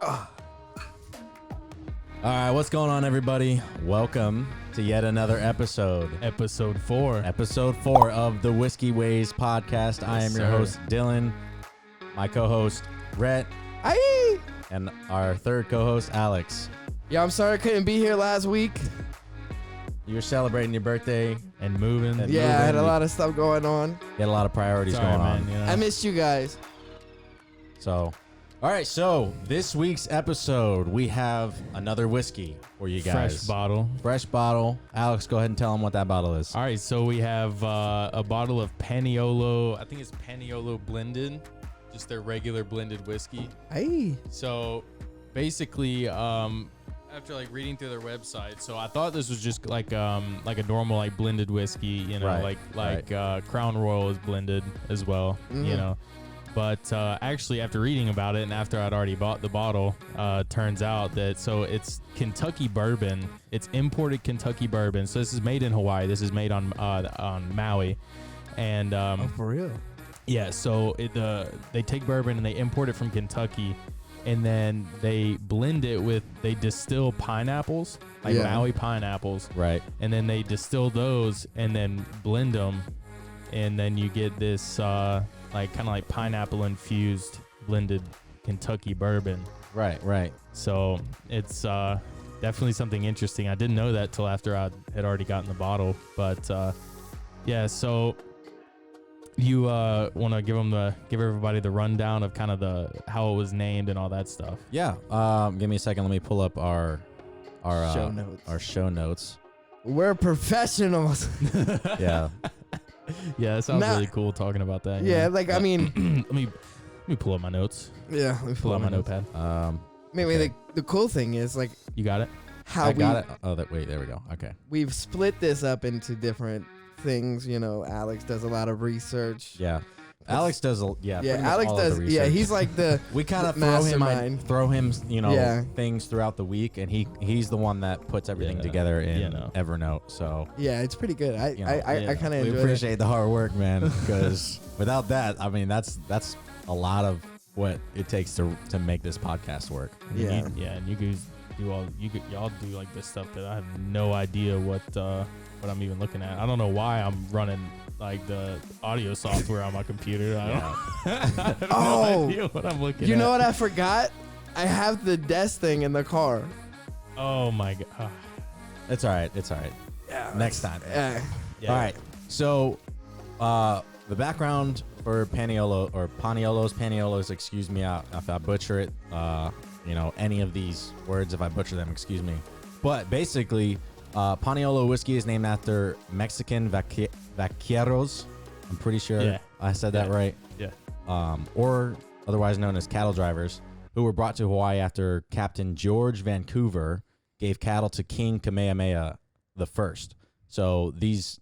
All right, what's going on, everybody? Welcome to yet another episode. Episode 4. Episode 4 of the Whiskey Ways podcast. I am your host, Dylan. My co-host, Rhett. Aye. And our third co-host, Alex. Yeah, I'm sorry I couldn't be here last week. You were celebrating your birthday. And moving. And Yeah, I had a lot of stuff going on. You had a lot of priorities Sorry, going man, on. you know. I missed you guys. So, all right, so this week's episode, we have another whiskey for you guys. Fresh bottle. Fresh bottle. Alex, go ahead and tell them what that bottle is. All right, so we have a bottle of Paniolo. I think it's Paniolo blended, just their regular blended whiskey. Hey. So basically, after like reading through their website, so I thought this was just like a normal like blended whiskey, you know, Right, Crown Royal is blended as well, you know. But actually, after reading about it and after I'd already bought the bottle, turns out that so it's Kentucky bourbon. It's imported Kentucky bourbon. So this is made in Hawaii. This is made on Maui, and For real? yeah. So they take bourbon and they import it from Kentucky, and then they blend it with they distill pineapples, like Maui pineapples, Right. and then they distill those and then blend them, and then you get this like kind of like pineapple infused blended Kentucky bourbon. Right. So it's definitely something interesting. I didn't know that till after I had already gotten the bottle, but yeah. So you want to give everybody the rundown of kind of how it was named and all that stuff. Yeah. Give me a second. Let me pull up our Show notes. Our show notes. We're professionals. Yeah. Yeah, that sounds Nah. really cool talking about that. Yeah, like, I mean, let me pull up my notes. yeah. Let me Pull out my notepad. Maybe Okay. the cool thing is like You got it? how I got it. Oh, wait, there we go. Okay. we've split this up into different things. You know, Alex does a lot of research. Yeah. Alex does. Yeah, pretty much Alex all of the does. Yeah, research. he's like the We kind of the throw him, mastermind. you know, things throughout the week, and he's the one that puts everything Yeah, together in you know. Evernote. So yeah. It's pretty good. I You know, I kind of we enjoy it. appreciate the hard work, man, because without that, I mean, that's a lot of what it takes to make this podcast work. Yeah. And you guys y'all do like this stuff that I have no idea what I'm even looking at. I don't know why I'm running like the audio software on my computer. I have no idea what I'm looking at. You know what I forgot? I have the desk thing in the car. Oh my god. It's all right. Yeah. Next time. Yeah. Yeah. All right. So, the background for Paniolos, excuse me if I butcher it. You know, any of these words, if I butcher them, excuse me. But basically, Paniolo whiskey is named after Mexican vaqueros. I'm pretty sure I said that right. Yeah. Or otherwise known as cattle drivers, who were brought to Hawaii after Captain George Vancouver gave cattle to King Kamehameha I. So these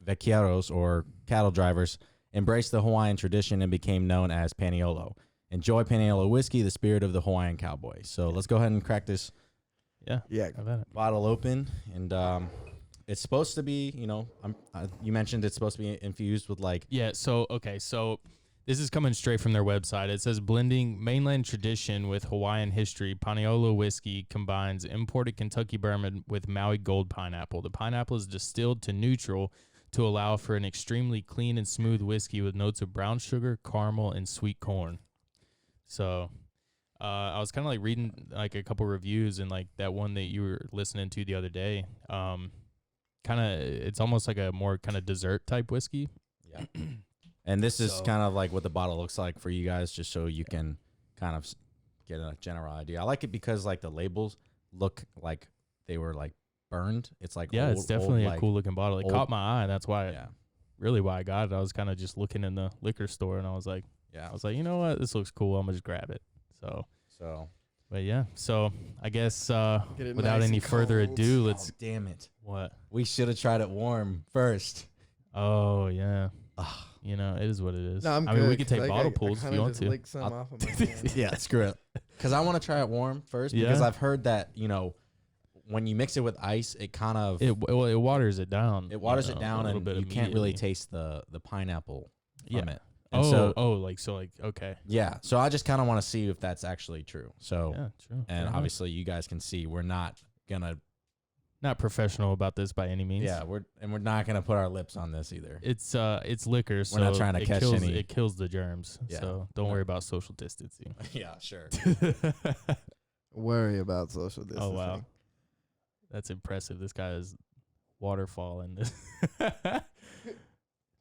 vaqueros, or cattle drivers, embraced the Hawaiian tradition and became known as Paniolo. Enjoy Paniolo whiskey, the spirit of the Hawaiian cowboy. So let's go ahead and crack this Yeah. Yeah. I've had it. bottle open, and it's supposed to be, you know, you mentioned it's supposed to be infused with like Yeah, so this is coming straight from their website. It says blending mainland tradition with Hawaiian history. Paniolo whiskey combines imported Kentucky bourbon with Maui gold pineapple. The pineapple is distilled to neutral to allow for an extremely clean and smooth whiskey with notes of brown sugar, caramel, and sweet corn. So I was kind of like reading like a couple reviews, and like that one that you were listening to the other day. It's almost like a more kind of dessert type whiskey. Yeah. And this is So- kind of like what the bottle looks like for you guys, just so you can kind of get a general idea. I like it because like the labels look like they were like burned. It's like Yeah, old, it's definitely old, a cool looking bottle. It caught my eye. That's why, Yeah. really why I got it. I was kind of just looking in the liquor store, and I was like, Yeah. you know what? This looks cool. I'm gonna just grab it. So But yeah, so I guess Get it without nice any and further cold. ado, let's damn it. what? We should have tried it warm first. Oh yeah. Ugh. You know, it is what it is. No, I'm I mean, we good, could 'cause take I- bottle I pulls if kinda you want just to. licked some I'll- off of my hand. Yeah, screw it. Because I want to try it warm first, because Yeah. I've heard that, you know, when you mix it with ice, it kind of It waters it down. it waters you know, it down, a little and bit you can't really immediately. taste the pineapple from Yeah. it. And okay. yeah. So I just kind of want to see if that's actually true. So, Yeah, true. and Fair obviously you guys can see we're not gonna. not professional about this by any means. Yeah, we're not gonna put our lips on this either. It's liquor, so We're not trying to catch kills, any- It kills the germs. Yeah. So don't No. worry about social distancing. Yeah, sure. Worry about social distancing. Oh wow, that's impressive. This guy is waterfall in this.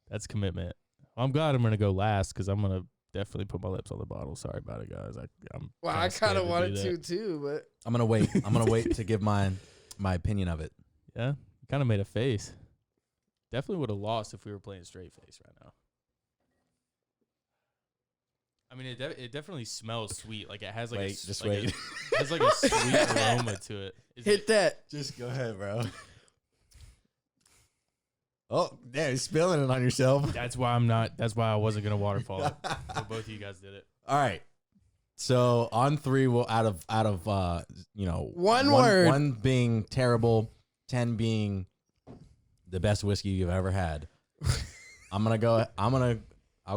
That's commitment. I'm glad I'm gonna go last because I'm gonna definitely put my lips on the bottle. Sorry about it, guys. Well, I kind of wanted to too, but I'm gonna wait. I'm gonna wait to give my opinion of it. Yeah, you kind of made a face. Definitely would have lost if we were playing straight face right now. I mean, it definitely smells sweet. Like it has like Wait, just like wait. it has like a sweet aroma to it. hit that. Just go ahead, bro. Oh, yeah, you're spilling it on yourself. That's why I'm not. That's why I wasn't gonna waterfall it. So both of you guys did it. All right. So on 3, we'll out of One word. 1 being terrible, 10 being the best whiskey you've ever had. I'll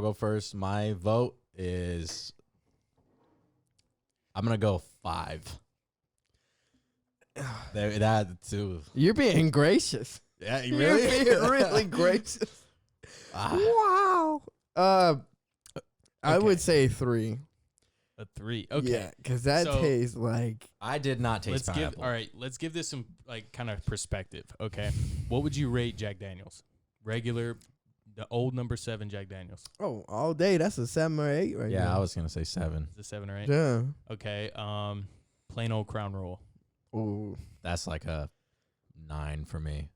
go first. My vote is I'm gonna go 5. That too. You're being gracious. Yeah, you You're really? being really gracious. Wow. I would say 3. A 3. Okay. Yeah, because that So- tastes like. I did not taste pineapple. Let's give this some like kind of perspective. Okay. What would you rate Jack Daniels? Regular, the old number 7 Jack Daniels. Oh, all day. That's a 7 or 8 right Yeah, there. I was gonna say 7. Is it 7 or 8? Yeah. Okay. Plain old Crown Royal. Ooh. That's like a 9 for me.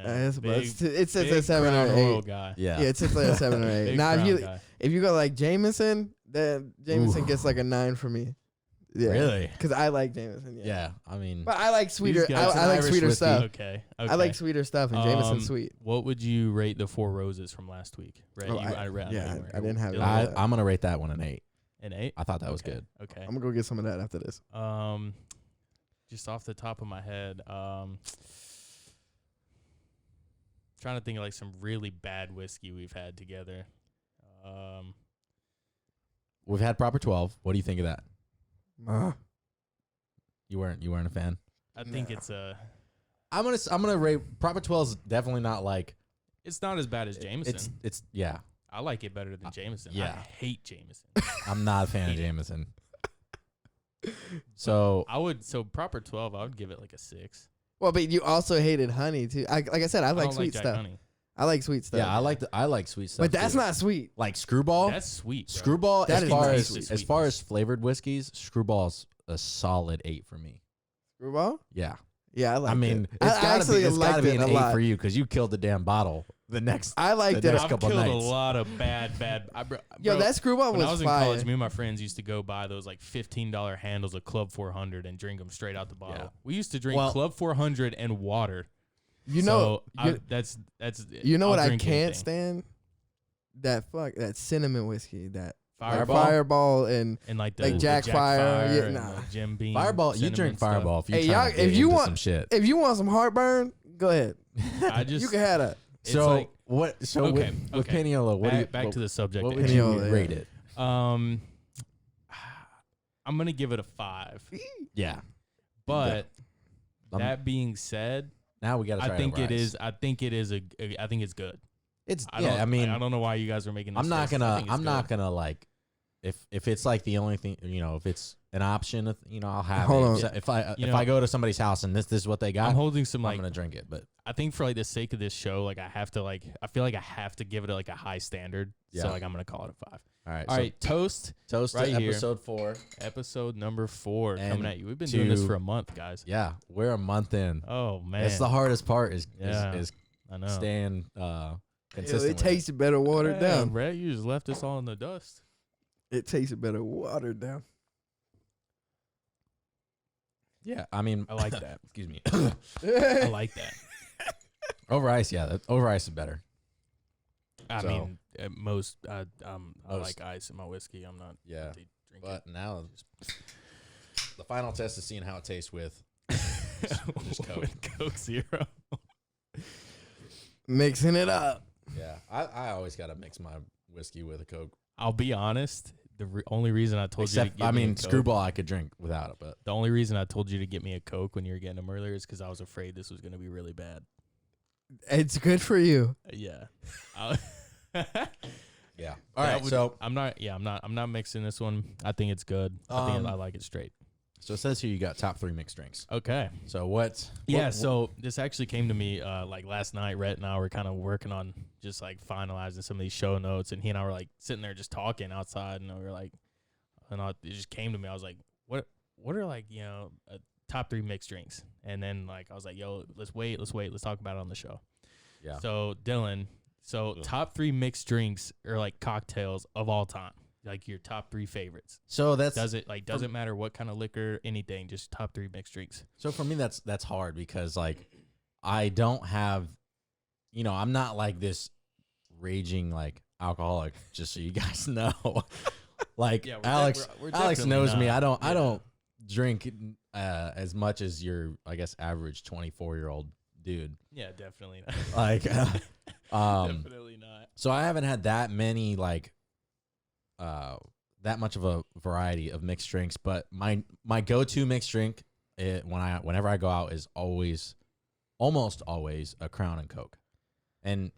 That's, but Big- it says a big 7 Crown or Royal 8. guy. Yeah. Yeah, it says like a 7 or 8. Big Now, Crown guy. if you go like Jameson, then Jameson Ooh. gets like a 9 for me. Yeah. Really? Because I like Jameson. Yeah. Yeah. I mean, But I like sweeter. guys- I like Irish sweeter whiskey. stuff. Okay. I like sweeter stuff, and Jameson's sweet. What would you rate the 4 Roses from last week? Right. Oh, I read. yeah, I didn't have it. I'm gonna rate that one an 8. An 8. I thought that was Okay, good. Okay. I'm gonna go get some of that after this. Just off the top of my head, trying to think of like some really bad whiskey we've had together. We've had Proper 12. What do you think of that? Uh, You weren't a fan. I think Nah. it's a. I'm gonna rate Proper 12 is definitely not like It's not as bad as Jameson. It's yeah. I like it better than Jameson. yeah. I hate Jameson. I'm not a fan of Hate it. Jameson. So Proper 12. I would give it like a 6. well, but you also hated honey too. Like I said, I like don't sweet Jack stuff. Honey. I like sweet stuff. yeah, I like sweet stuff. but that's too. not sweet. like Screwball. That's sweet. Bro. Screwball That as is far nice as to as sweetness. far as flavored whiskeys, Screwball's a solid 8 for me. Screwball? Yeah. Yeah, I like. I mean, it. it's I gotta actually be liked an it a 8 lot. for you because you killed the damn bottle. The next I liked the it. next I've couple killed nights. a lot of bad. Yo, that Screwball When was I was in fire. college, me and my friends used to go buy those like $15 handles of Club 400 and drink them straight out the bottle. Yeah. We used to drink Well- Club 400 and water. You know, that's you know I'll what I drink can't anything. stand? That cinnamon whiskey, that Fireball? Fireball and And like the like the Jack Fire, yeah, and nah. the Jim Beam. Fireball, you cinnamon drink stuff. Fireball if you Hey, trying y'all- to get if you into want- some shit. if you want some heartburn, go ahead. I just You can have that. it's So like, what? So Okay, with okay. Paniolo, what do you back to the subject. what at would hand. you Paniolo, yeah. rate it? I'm gonna give it a 5. Yeah. But Um, that being said, Now we got to try I think over it ice. is. I think it is I think it's good. It's I yeah. don't, I mean, I don't know why you guys are making. This I'm not face. I gonna. think it's I'm not good. gonna like. If it's like the only thing, if it's an option, I'll have Hold it. on. So if You if know, I go to somebody's house and this is what they got, I'm holding some I'm like. gonna drink it. But I think for like the sake of this show, like I have to like. I feel like I have to give it like a high standard. Yeah. So like I'm gonna call it a 5. all right. All right, toast. Toast right to here. episode 4. Episode number 4 And coming at you. We've been doing this to- for a month, guys. Yeah, we're a month in. Oh man, It's the hardest part is Yeah. is I know. staying Yo, consistent. it with tasted better watered Yeah, down. Brett, you just left us all in the dust. It tasted better watered down. Yeah, I mean, I like that. excuse me. I like that. Over ice, yeah, over ice is better. I So- mean, at most, I Most. like ice in my whiskey. I'm not. Yeah, to drink but now the final test is seeing how it tastes with. it. just Coke. With Coke Zero. Mixing it up. Yeah, I always gotta mix my whiskey with a Coke. I'll be honest. The only reason I told you to Except, get me a Coke, Screwball I could drink without it, but the only reason I told you to get me a Coke when you were getting them earlier is because I was afraid this was going to be really bad. It's good for you. Yeah. yeah. All right, so I'm not mixing this one. I think it's good. I like it straight. So it says here you got top 3 mixed drinks. Okay. So what? So this actually came to me like last night. Rhett and I were kind of working on just like finalizing some of these show notes, and he and I were like sitting there just talking outside, and we were like, it just came to me. I was like, what are like top 3 mixed drinks? And then like I was like, yo, let's wait, let's talk about it on the show. Yeah. So Dylan, top 3 mixed drinks or like cocktails of all time. Like your top 3 favorites. So that's doesn't matter what kind of liquor, anything, just top 3 mixed drinks. So for me that's hard because like I don't have I'm not like this raging like alcoholic, just so you guys know. Like Yeah, Alex knows not. me. I don't drink as much as your I guess average 24-year-old dude. Yeah, definitely not. Like Definitely not. So I haven't had that many like that much of a variety of mixed drinks, but my go-to mixed drink whenever I go out is almost always a Crown and Coke. And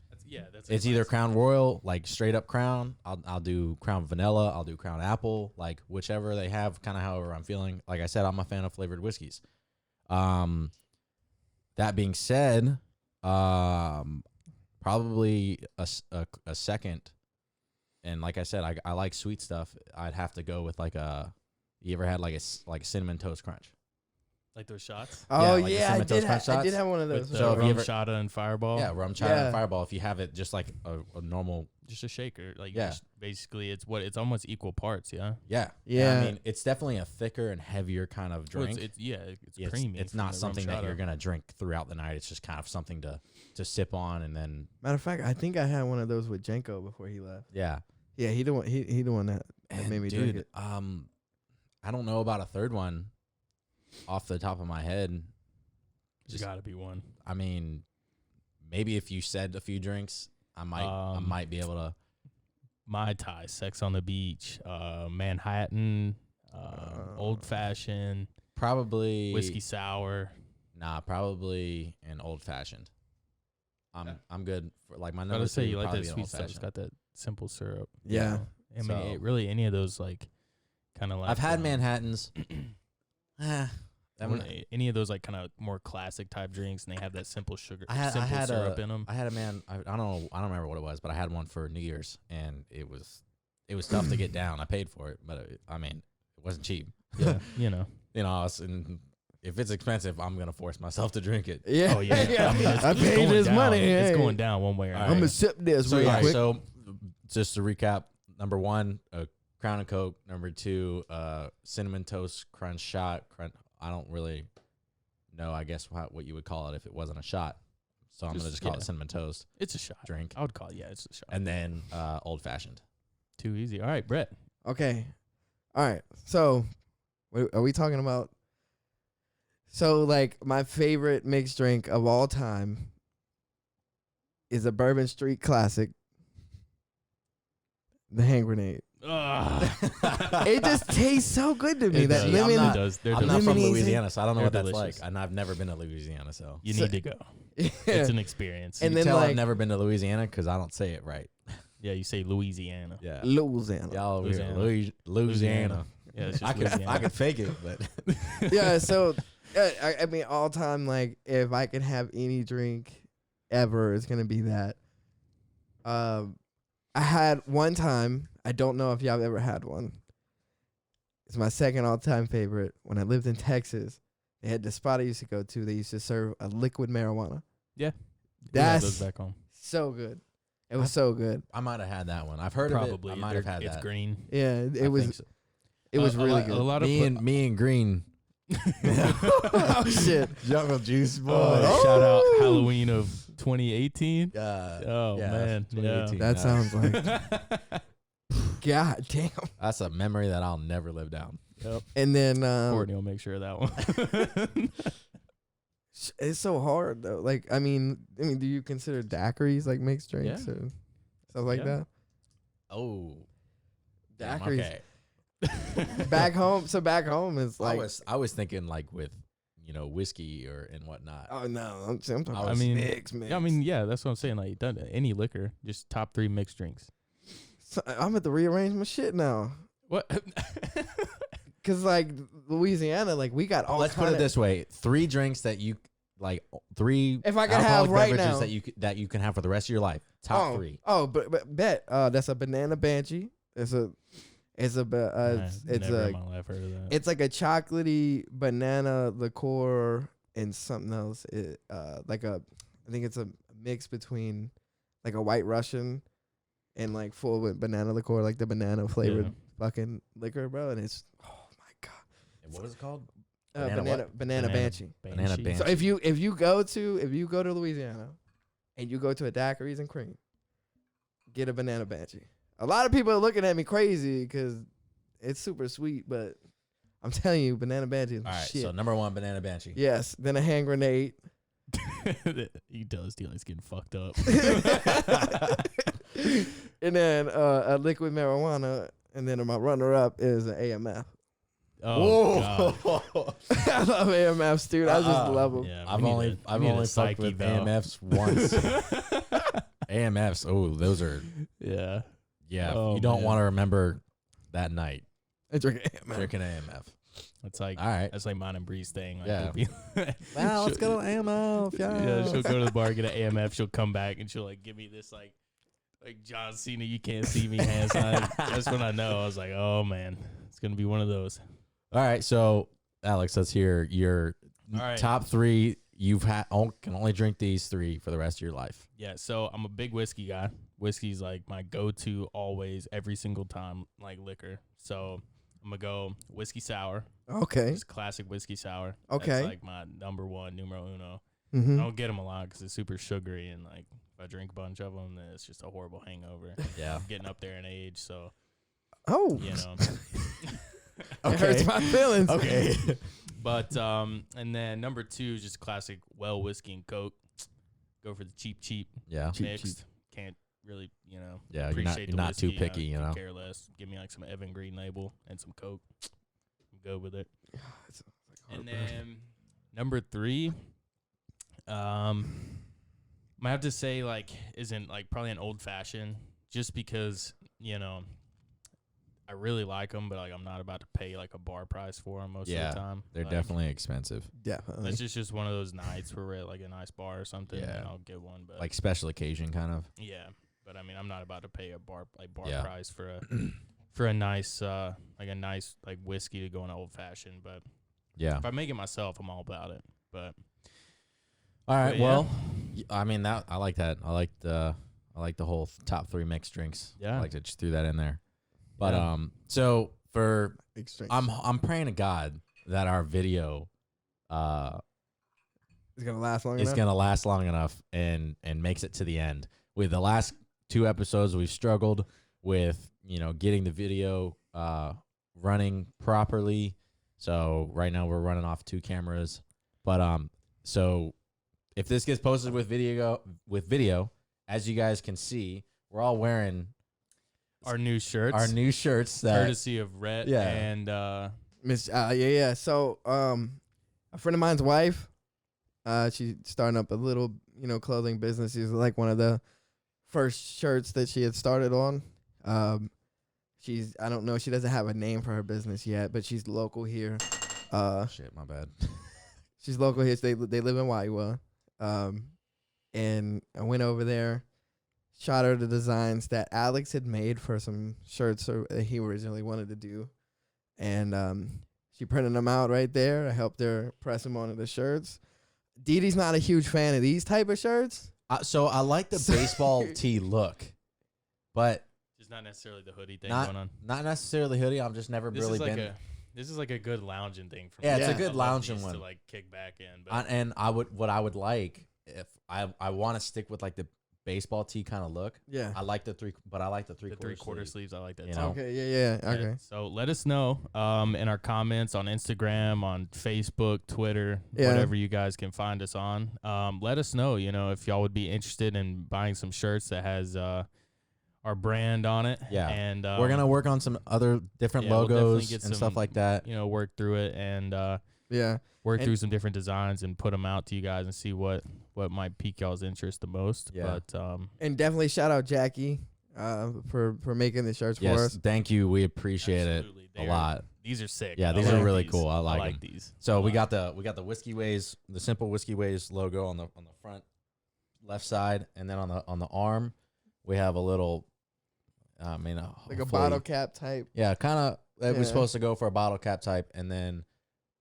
it's either Crown Royal, like straight up Crown. I'll do Crown Vanilla. I'll do Crown Apple, like whichever they have, kind of however I'm feeling. Like I said, I'm a fan of flavored whiskeys. That being said, probably a second. And like I said, I like sweet stuff. I'd have to go with you ever had like a cinnamon toast crunch? Like those shots? Oh like the yeah, I cinnamon did. toast crunch I shots. did have one of those. With the So if you rum ever- shada and Fireball? Yeah, rum chata and Fireball. If you have it just like a normal, Just a shaker. Like Yeah. just basically it's almost equal parts, yeah? yeah. Yeah. I mean, it's definitely a thicker and heavier kind of Well, drink. it's creamy. It's from not the rum something that shada. you're gonna drink throughout the night. It's just kind of something to sip on and then Matter of fact, I think I had one of those with Jenko before he left. yeah. Yeah, he the one. He the one that And made me dude, drink it. I don't know about a third one off the top of my head. There's got to be one. I mean, maybe if you said a few drinks, I might be able to. Mai Tai, Sex on the Beach, Manhattan, Old Fashioned, Probably Whiskey Sour. Nah, probably an old fashioned. I'm good for like my I number was say three you would like probably that be an sweet old stuff. It's fashioned. got that simple syrup. Yeah. I mean, So- really, any of those like kind of like. I've had Manhattans. Any of those like kind of more classic type drinks, and they have that simple sugar, I had syrup in them. I had a man. I don't know. I don't remember what it was, but I had one for New Year's, and it was tough to get down. I paid for it, but it wasn't cheap. Yeah, you know. And if it's expensive, I'm gonna force myself to drink it. Yeah. Oh yeah, yeah. I mean, I it's paid going his down. money. It's hey. going down one way or All another. I'm right. gonna sip this So real yeah, quick. so just to recap, number 1, a Crown and Coke. Number 2, cinnamon toast crunch shot. I don't really know, I guess, what you would call it if it wasn't a shot. So I'm gonna just call it cinnamon toast It's a shot. drink. I would call it. Yeah, it's a shot. And then old fashioned. Too easy. All right, Brett. Okay. All right. So, what are we talking about? So, like, my favorite mixed drink of all time is a Bourbon Street classic, the hand grenade. It just tastes so good to me. It That does. lemon. not- does. They're I'm not delicious. from Lemonade. Louisiana, so I don't know They're what that's delicious. like. And I've never been to Louisiana, so You So- need to go. Yeah. It's an experience. And you then, tell like- I've never been to Louisiana because I don't say it right. Yeah, you say Louisiana. Yeah, Louisiana. y'all over here, Louisiana. Louisiana. Yeah, it's just I could Louisiana. fake it, but Yeah. So, I mean, all time, like, if I could have any drink ever, it's gonna be that. I had one time. I don't know if y'all have ever had one. It's my second all-time favorite. When I lived in Texas, they had the spot I used to go to. They used to serve a liquid marijuana. Yeah. We had That's those back home. so good. It was so good. I might have had that one. I've heard Probably. of it. I might have had It's that. green. Yeah, I it was. think so. It was really A good. lot of Me and Green. Oh shit! Jungle Juice Boy. Oh. Shout out Halloween of 2018. Oh, yeah, man. 2018, That sounds like God damn. That's a memory that I'll never live down. Yep. And then Courtney will make sure of that one. it's so hard though. Like I mean, do you consider daiquiris like mixed drinks Yeah. or stuff like Yeah. that? Oh, damn, Daiquiris. okay. Back home. So back home is like. I was thinking like with whiskey and whatnot. Oh no, I'm talking I about was- mix. Yeah, I mean, yeah, that's what I'm saying. Like, done any liquor, just top 3 mixed drinks. So I'm at to rearrange my shit now. What? Cause like Louisiana, like we got all. Let's put it this way: 3 drinks that you like, 3 If I could alcoholic have right beverages now. that you can have for the rest of your life. Top 3. Oh, but bet. That's a banana banshee. It's a I've it's never a in my life heard of that. it's like a chocolatey banana liqueur and something else. I think it's a mix between like a White Russian and like full with banana liqueur, like the banana flavored fucking liquor, bro. And it's my god. And what was it called? Banana banshee. Banana banshee. So if you go to Louisiana and you go to a daiquiris and cream, get a banana banshee. A lot of people are looking at me crazy because it's super sweet, but I'm telling you, banana banshee is All right, shit. so number 1, banana banshee. Yes, then a hand grenade. You tell his deal he's getting fucked up. And then a liquid marijuana, and then my runner-up is an AMF. Oh, God. I love AMFs, dude. I just love them. Yeah, I've we only need fucked a psyche with though. AMFs once. AMFs. Oh, those are Yeah. you don't man. want to remember that night I drink AMF. drinking AMF. It's like All right. that's like mine and Bree's thing. Like, Yeah. it'll be- Wow, let's go to AMF. Yeah, she'll go to the bar, get an AMF. She'll come back and she'll like give me this like John Cena, you can't see me hand sign. That's when I know. I was like, oh man, it's gonna be one of those. All right, so Alex, let's hear your All right. top 3. You've had can only drink these 3 for the rest of your life. Yeah, so I'm a big whiskey guy. Whiskey's like my go-to always, every single time, like liquor. So I'm gonna go whiskey sour. Okay. Just classic whiskey sour. Okay. That's like my number 1, numero uno. Mm-hmm. I don't get them a lot because it's super sugary, and like if I drink a bunch of them, then it's just a horrible hangover. Yeah. I'm getting up there in age, so Oh, you know. it hurts my feelings. Okay. But and then number 2 is just classic well whiskey and Coke. Go for the cheap Yeah. mixed. Can't really, you know. Yeah, appreciate you're the not too whiskey, picky, you know. Care less. Give me like some Evan Green label and some Coke. I'm good with it. It's like And heartburn. then number 3, might have to say like isn't like probably an old fashioned, just because you know I really like them, but like I'm not about to pay like a bar price for them most of the time. They're Like, definitely expensive. Definitely. It's just one of those nights where we're at like a nice bar or something. Yeah. And I'll get one, but Like special occasion kind of. yeah. But I mean, I'm not about to pay a bar Yeah. price for a for a nice like whiskey to go in an old fashioned. But Yeah. if I make it myself, I'm all about it. But All right. But yeah. Well, I mean that I like that. I like the whole top 3 mixed drinks. Yeah. I like to just threw that in there. But Yeah. so for Big strength. I'm praying to God that our video It's gonna last long is enough. gonna last long enough and makes it to the end. With the last 2 episodes, we've struggled with getting the video running properly. So right now we're running off 2 cameras. But so if this gets posted with video, as you guys can see, we're all wearing our new shirts, that courtesy of Rhett Yeah. and Miss, yeah. So, a friend of mine's wife, she's starting up a little, clothing business. She's like one of the first shirts that she had started on. I don't know, she doesn't have a name for her business yet, but she's local here. shit, my bad. She's local here. So they live in Waiwa. And I went over there, shot her the designs that Alex had made for some shirts that he originally wanted to do. And she printed them out right there. I helped her press them onto the shirts. Dee Dee's not a huge fan of these type of shirts. So I like the baseball tee look, but just not necessarily the hoodie thing not going on. not necessarily hoodie. I've just never This really is like been. this is like a good lounging thing for Yeah, me. it's a Yeah. good I love lounging these one. to like kick back in. But And what I would like if I want to stick with like the baseball tee kind of look. Yeah. I like the three the three-quarter sleeves, I like that You too. know? Okay. Yeah. Yeah, Okay. So let us know in our comments on Instagram, on Facebook, Twitter, Yeah. whatever you guys can find us on. Let us know, if y'all would be interested in buying some shirts that has our our brand on it. Yeah. And We're gonna work on some other different we'll definitely logos get and some, stuff like that. work through it and Yeah. work And- through some different designs and put them out to you guys and see what might pique y'all's interest the most. Yeah. But And definitely shout out Jackie for making the shirts for Yes, us. thank you. We appreciate absolutely, it a lot. These are sick. Yeah, I these are like really these. cool. I like like 'em. these. So a we lot. got the Whiskey Ways, the simple Whiskey Ways logo on the front left side, and then on the arm we have a little. I mean, Like a hopefully- bottle cap type Yeah, kind of. Yeah. We're supposed to go for a bottle cap type, and then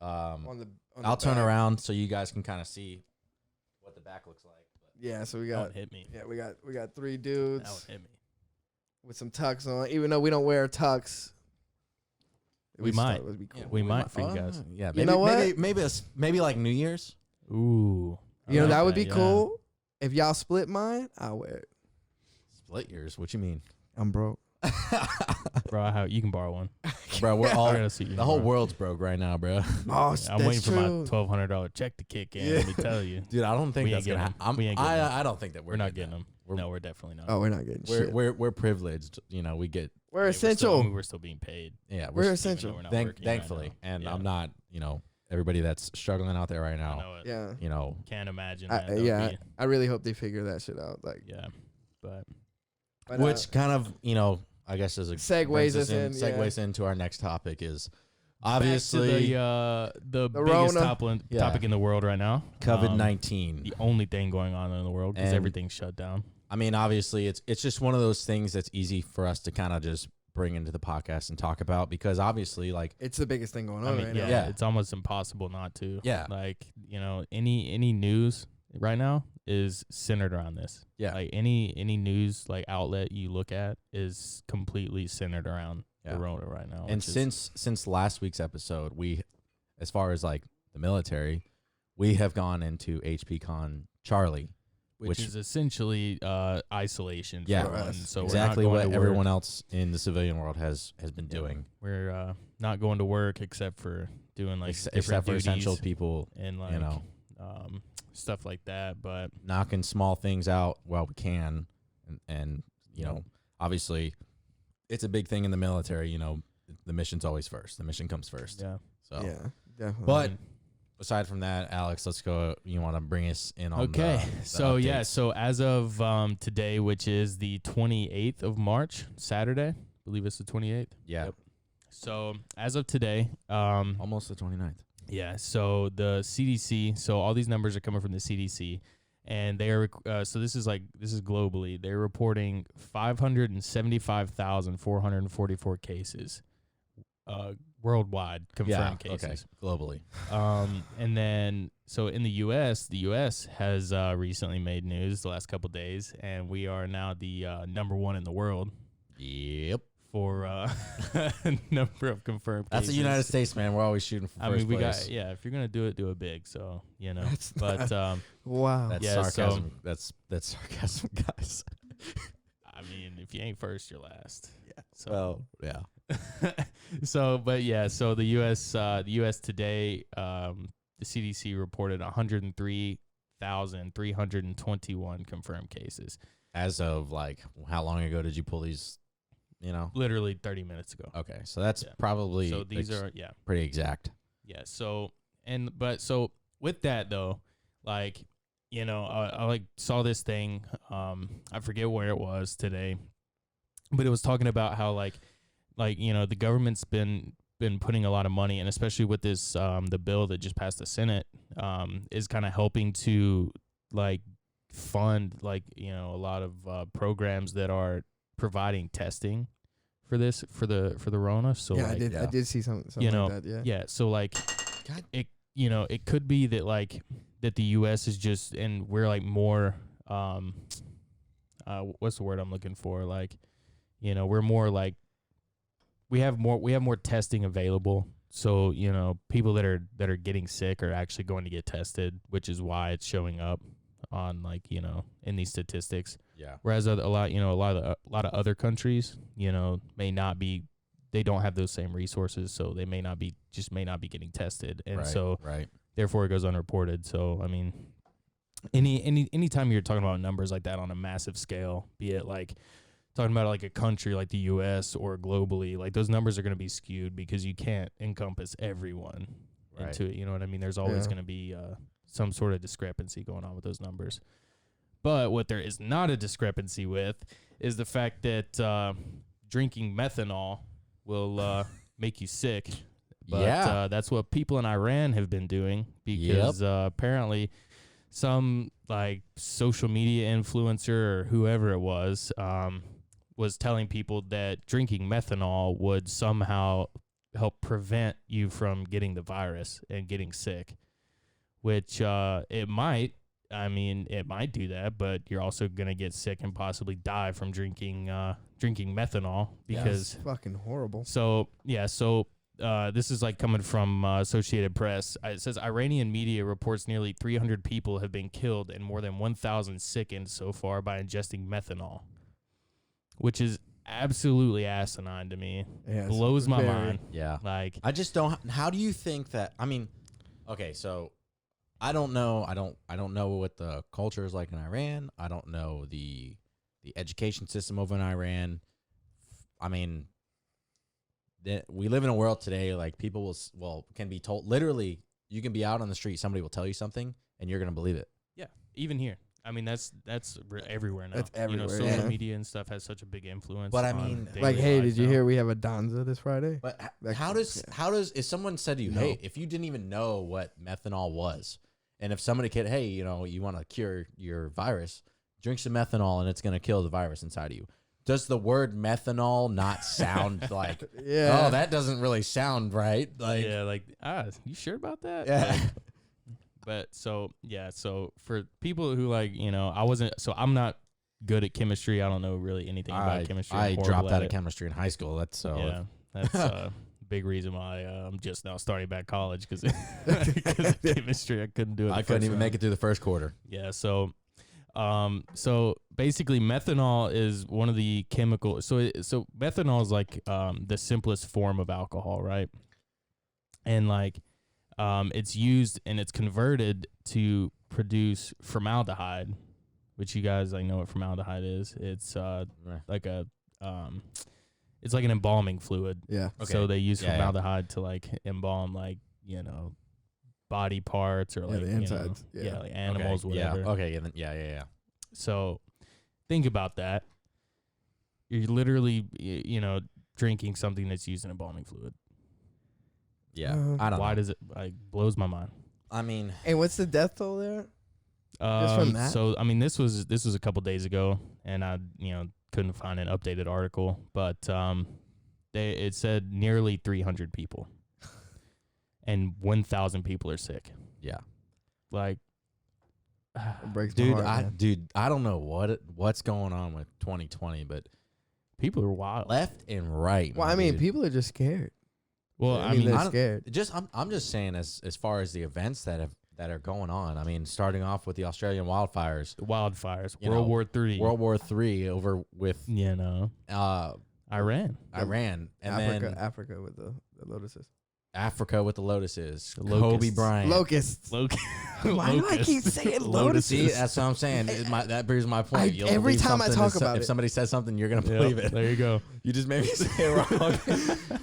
on the. On I'll the turn back. around so you guys can kind of see what the back looks like. Yeah, so we That got one hit me. yeah we got 3 That dudes one hit me. with some tux on. Even though we don't wear tux, We just thought might. it would be cool. We might for you guys. Yeah, You maybe, know what? maybe like New Year's. Ooh. I You know like that would be yeah. cool. If y'all split mine, I'll wear it. Split yours? What you mean, I'm broke. Bro, how you can borrow one. bro? We're all I gotta see you, the whole bro. world's broke right now, bro. Oh, I'm waiting for my $1,200 check to kick in. Yeah. Let me tell you, Dude, I don't think We that's ain't gonna getting happen. 'em. We ain't getting 'em. I don't think that we're not getting getting them. We're- No, we're definitely not. Oh, we're not getting shit. We're privileged. You know, we get We're Yeah, essential. We're still being paid. yeah. We're even though essential. we're not working right Thankfully, now. and Yeah. I'm not. You know, everybody that's struggling out there right I now. know it. Yeah. You know, Can't imagine that. That would Yeah. be- I really hope they figure that shit out. Like, yeah. But but, which kind of I guess is a segues brings us in. segues into our next topic is back to obviously the biggest Rona. topic in the world right now. COVID-19. The only thing going on in the world because And- everything's shut down. I mean, obviously, it's just one of those things that's easy for us to kind of just bring into the podcast and talk about because obviously, like, it's the biggest thing going I on mean, right yeah, now. Yeah. it's almost impossible not to. Yeah. Like, any news right now is centered around this. Yeah. Like any news like outlet you look at is completely centered around Yeah. the Rona right now. and which is- since last week's episode, we, as far as like the military, we have gone into HPCon Charlie, which is essentially isolation Yeah. for For one. us. So exactly we're not what going to everyone work. else in the civilian world has been Yeah. doing, We're not going to work except for doing like different except for duties essential people, and like you know, stuff like that. But knocking small things out while we can, and you know, obviously, it's a big thing in the military. You know, the mission's always first. The mission comes first. yeah, So, Yeah, definitely. but aside from that, Alex, let's go. You want to bring us in on okay. the So yeah, updates? so as of today, which is the 28th of March, Saturday, I believe it's the 28th. Yeah, Yep. So as of today, almost the 29th. yeah. So the CDC. So all these numbers are coming from the CDC, and they are. So this is globally. They're reporting 575,444 cases, worldwide confirmed cases. Okay, globally. And then so in the U.S., the U.S. has recently made news the last couple days, and we are now the number one in the world Yep. for number of confirmed That's the cases. United States, man. We're always shooting for I first mean, we place. got if you're gonna do it big. So That's but wow. That's Yeah, sarcasm. That's sarcasm, guys. I mean, if you ain't first, you're last. Yeah. So Well, yeah. so the U.S. today, the CDC reported 103,321 confirmed cases. As of like, how long ago did you pull these? You know. Literally 30 minutes ago. Okay, so that's Yeah. probably So these are pretty exact. Yeah. So so with that though, like I like saw this thing. I forget where it was today, but it was talking about how like the government's been putting a lot of money, and especially with this the bill that just passed the Senate is kind of helping to like fund like a lot of programs that are providing testing for this for the Rona. So yeah, like, I did see something you know, like that. Yeah. yeah, so like God. it it could be that like that the US is just and we're like more what's the word I'm looking for? Like, we're more like we have more testing available. So, people that are getting sick are actually going to get tested, which is why it's showing up on like, in these statistics. Yeah. Whereas a lot of other countries, may not be, they don't have those same resources, so they may not be getting tested, and Right, so right. therefore it goes unreported. So I mean, any time you're talking about numbers like that on a massive scale, be it like talking about like a country like the U.S. or globally, like those numbers are going to be skewed because you can't encompass everyone into it. You know what I mean? There's always going to be some sort of discrepancy going on with those numbers. But what there is not a discrepancy with is the fact that drinking methanol will make you sick. But that's what people in Iran have been doing because apparently some like social media influencer or whoever it was telling people that drinking methanol would somehow help prevent you from getting the virus and getting sick, which it might. I mean, it might do that, but you're also going to get sick and possibly die from drinking methanol because That's fucking horrible. So this is like coming from Associated Press. It says Iranian media reports nearly 300 people have been killed and more than 1,000 sickened so far by ingesting methanol, which is absolutely asinine to me. Yeah, blows my mind. Yeah. Like, I just don't. How do you think that? I mean, okay, so I don't know. I don't know what the culture is like in Iran. I don't know the education system over in Iran. I mean, we live in a world today like people can be told literally. You can be out on the street, somebody will tell you something, and you're gonna believe it. yeah, even here. I mean, that's everywhere now. That's everywhere, social media and stuff has such a big influence. But I on mean, daily Like, hey, life did you now. hear we have a Donza this Friday? But That- how does if someone said to you, No. hey, if you didn't even know what methanol was, and if somebody could, hey, you want to cure your virus, drink some methanol and it's going to kill the virus inside of you. Does the word methanol not sound like, Yeah. oh, that doesn't really sound right? Like, you sure about that? yeah. Like, but so for people who I'm not good at chemistry. I don't know really anything about chemistry. I I'm dropped horrible out at of it. chemistry in high school. That's so. Yeah, that's a big reason why I'm just now starting back college because of chemistry. I couldn't do it. I couldn't even make it through the first quarter. Yeah, so basically methanol is one of the chemicals. So methanol is like the simplest form of alcohol, right? And like it's used and it's converted to produce formaldehyde, which you guys know what formaldehyde is. It's like a it's like an embalming fluid. Yeah. Okay. So they use Yeah, yeah. formaldehyde to like embalm body parts or like the insides. Yeah. like animals, Okay, yeah. whatever. Okay. Yeah. So think about that. You're literally drinking something that's used in embalming fluid. Yeah. Uh, I don't Why know. does it blows my mind? I mean, And what's the death toll there? Just from that? So I mean, this was a couple days ago, and I couldn't find an updated article, but it said nearly 300 people, and 1,000 people are sick. yeah. Like, It breaks Dude, my heart, man. I don't know what's going on with 2020, but people are wild. left and right. Well, my I mean, dude. people are just scared. Well, I mean, I they're don't- scared. I'm just saying as far as the events that are going on. I mean, starting off with the Australian wildfires, wildfires, You World know, War III, World War III over with Iran. Iran, and Africa with the lotuses. Africa with the lotuses, The Kobe locusts. Bryant. Locusts. Why do I keep saying lotuses? See, that's what I'm saying. That proves my point. You'll every believe time I something talk about if it. somebody says something, you're gonna believe it. There you go. You just made me say it wrong.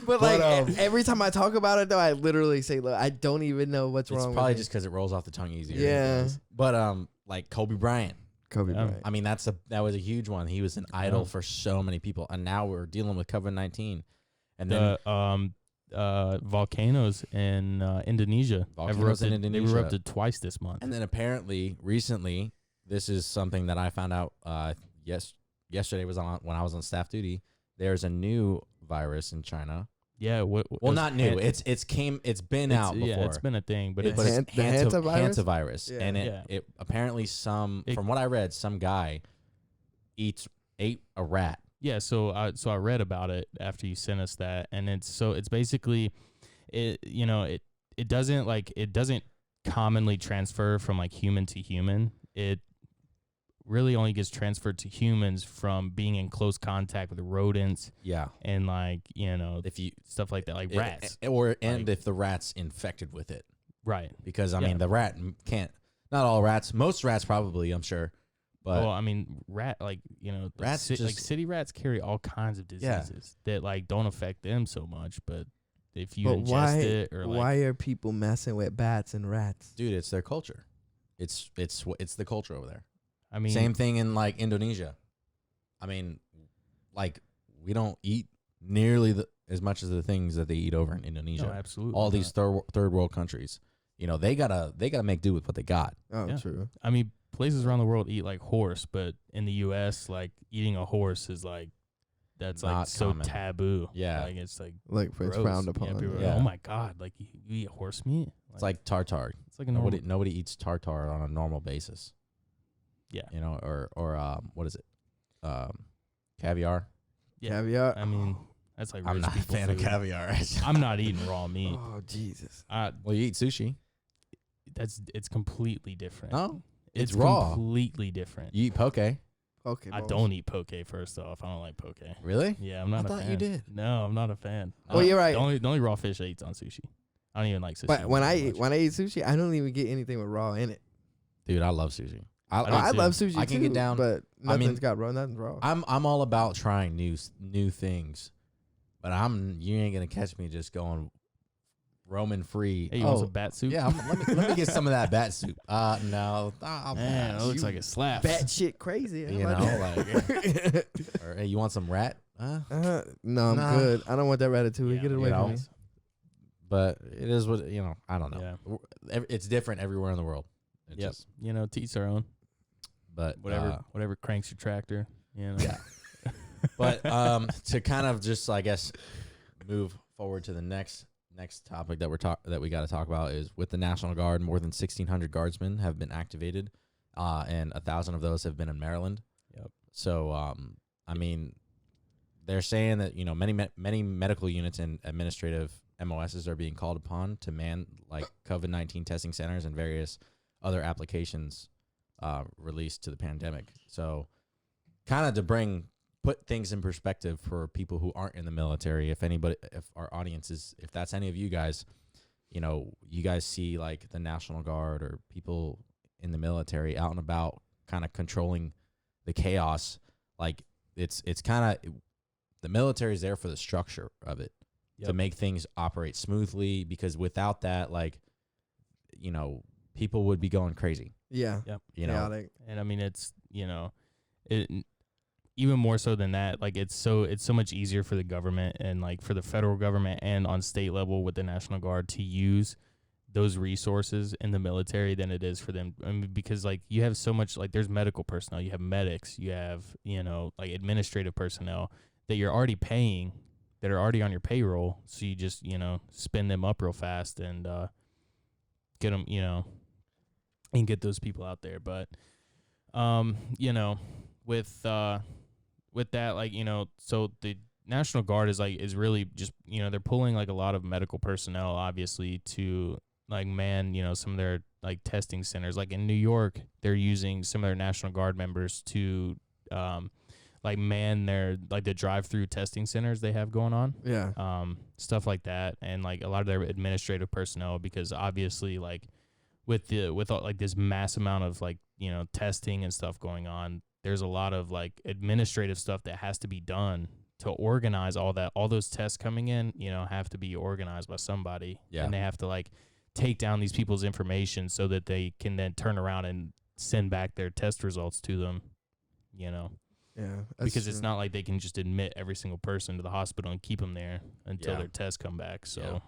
But like every time I talk about it, though, I literally say, "Look, I don't even know what's It's wrong." probably with just because it rolls off the tongue easier. Yeah. But like Kobe Bryant. Kobe Yeah. Bryant. I mean, that was a huge one. He was an idol Yeah. for so many people, and now we're dealing with COVID-19. And then Volcanoes in Indonesia. Volcanoes in They Indonesia. erupted twice this month. and then apparently recently, this is something that I found out. Yesterday was when I was on staff duty. There's a new virus in China. Yeah. Well, not new. It's been out before. Yeah, it's been a thing, but It's it's the hantavirus? hantavirus. Yeah. And Yeah. it apparently from what I read, some guy ate a rat. yeah. So I read about it after you sent us that, and it's basically it doesn't commonly transfer from like human to human. It really only gets transferred to humans from being in close contact with rodents Yeah. and If you stuff like that, like rats. if the rat's infected with it. Right. Because I Yeah. mean the rat can't. Not all rats. Most rats probably. I'm sure, But well, I mean, like Rats like just- city rats carry all kinds of Yeah. diseases that like don't affect them so much, but if you But ingest it or like, why are people messing with bats and rats? dude, it's their culture. It's the culture over there. I mean, Same thing in like Indonesia. I mean, like we don't eat nearly as much as the things that they eat over in Indonesia. no, absolutely. All not. these third world countries, they gotta make do with what they got. Oh, Yeah. true. I mean, places around the world eat like horse, but in the U.S., like eating a horse is like that's like Not so common. taboo. Yeah. like it's like Like it's gross. frowned Yeah, upon. people are Yeah. like, oh my god, like you eat horse meat? It's like tartar. it's like a normal. Nobody eats tartar on a normal basis. Yeah. Or what is it? Caviar. Yeah. Caviar. I mean, that's like I'm rich not a people fan of food. caviar. I'm not eating raw meat. Oh Jesus. Well, you eat sushi. It's completely different. No, it's raw. completely different. You eat poke. Okay. I don't eat poke. First off, I don't like poke. Really? Yeah, I'm not. I thought you did. No, I'm not a fan. Oh, you're right. The only raw fish I eat's on sushi. I don't even like sushi. But when I that much. eat sushi, I don't even get anything with raw in it. Dude, I love sushi. I do I too. love sushi I can too, get down- but I mean- nothing's got raw. Nothing's raw. I'm all about trying new things, but you ain't gonna catch me just going Roman free. Hey, you want some bat soup? yeah, let me get some of that bat soup. No, I'll Man, pass. it looks like it slaps. Bat shit crazy. How You about know, that? or hey, you want some rat? No, I'm Nah. good. I don't want that ratatouille. Yeah, Get it you away know. from me. But it is what I don't know. Yeah. It's different everywhere in the world. It's Yep. just- To each their own. but Whatever cranks your tractor. Yeah. But to kind of just I guess move forward to the next topic that we got to talk about is with the National Guard, more than 1,600 guardsmen have been activated, and 1,000 of those have been in Maryland. Yep. So I mean, they're saying that many medical units and administrative MOSs are being called upon to man like COVID-19 testing centers and various other applications released to the pandemic. So kind of to put things in perspective for people who aren't in the military, if our audience is, if that's any of you guys, you guys see like the National Guard or people in the military out and about kind of controlling the chaos. Like it's kind of, the military is there for the structure of it. To Yep. make things operate smoothly, because without that, like, people would be going crazy. Yeah. Yep. Chaotic. And I mean, it's it even more so than that. Like it's so much easier for the government and like for the federal government and on state level with the National Guard to use those resources in the military than it is for them. I mean, because like you have so much, like there's medical personnel, you have medics, you have like administrative personnel that you're already paying, that are already on your payroll. So you just spin them up real fast and get them and get those people out there. But with that, like so the National Guard is really just they're pulling like a lot of medical personnel obviously to like man some of their like testing centers. Like in New York, they're using some of their National Guard members to like man their like the drive-through testing centers they have going on. Yeah. Stuff like that, and like a lot of their administrative personnel, because obviously like with like this mass amount of like testing and stuff going on, there's a lot of like administrative stuff that has to be done to organize all that. All those tests coming in have to be organized by somebody. Yeah. And they have to like take down these people's information so that they can then turn around and send back their test results to them. Yeah. Because it's not like they can just admit every single person to the hospital and keep them there until Yeah. their tests come back. So,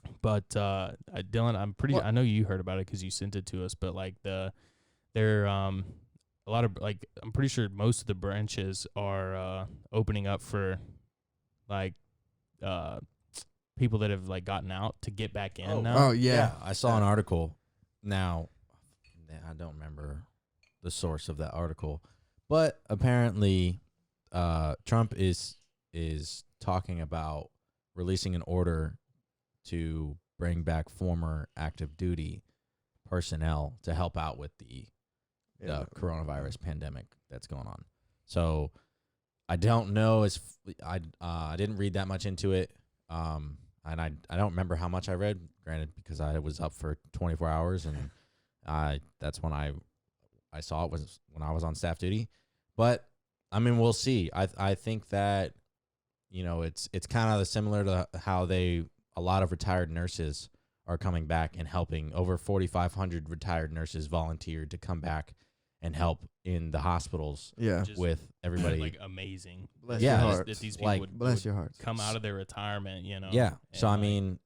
Yeah. but Dylan, I know you heard about it because you sent it to us. But like they're a lot of like, I'm pretty sure most of the branches are opening up for like people that have like gotten out to get back in now. Oh yeah. I saw an article. Now, I don't remember the source of that article, but apparently, Trump is talking about releasing an order to bring back former active duty personnel to help out with the coronavirus pandemic that's going on. So I don't know, I didn't read that much into it, and I don't remember how much I read. Granted, because I was up for 24 hours, and that's when I I saw it was when I was on staff duty. But I mean, we'll see. I think that, you know, it's kind of similar to how a lot of retired nurses are coming back and helping. Over 4,500 retired nurses volunteered to come back and help in the hospitals Yeah. Just with everybody. like amazing. Bless Yeah, your that- heart. That these people Like, would Bless your heart. come out of their retirement, you know. Yeah. So and, I like, mean,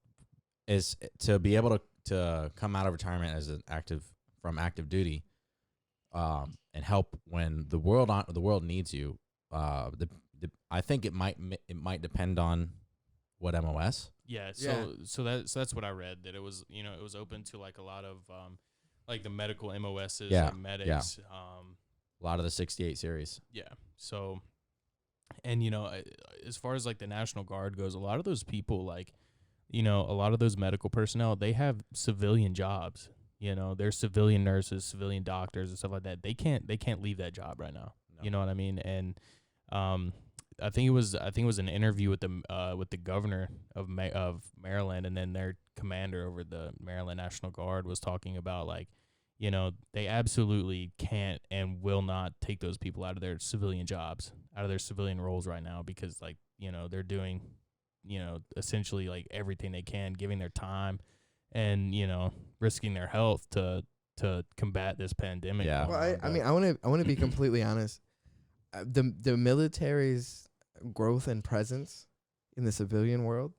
is to be able to come out of retirement as an from active duty, and help when the world needs you. I think it might depend on what MOS. yeah. Yeah. So that's what I read, that it was, you know, it was open to like a lot of like the medical MOSs, Yeah, like medics. A lot of the 68 series. Yeah. So, and you know, as far as like the National Guard goes, a lot of those people, like, you know, a lot of those medical personnel, they have civilian jobs. You know, they're civilian nurses, civilian doctors, and stuff like that. They can't leave that job right now. No. You know what I mean? And I think it was an interview with the governor of Maryland, and then their commander over the Maryland National Guard was talking about, like, you know, they absolutely can't and will not take those people out of their civilian jobs, out of their civilian roles right now, because, like, you know, they're doing, you know, essentially like everything they can, giving their time and, you know, risking their health to combat this pandemic. Yeah. Well, going on. I mean, I want to be completely honest. The military's growth and presence in the civilian world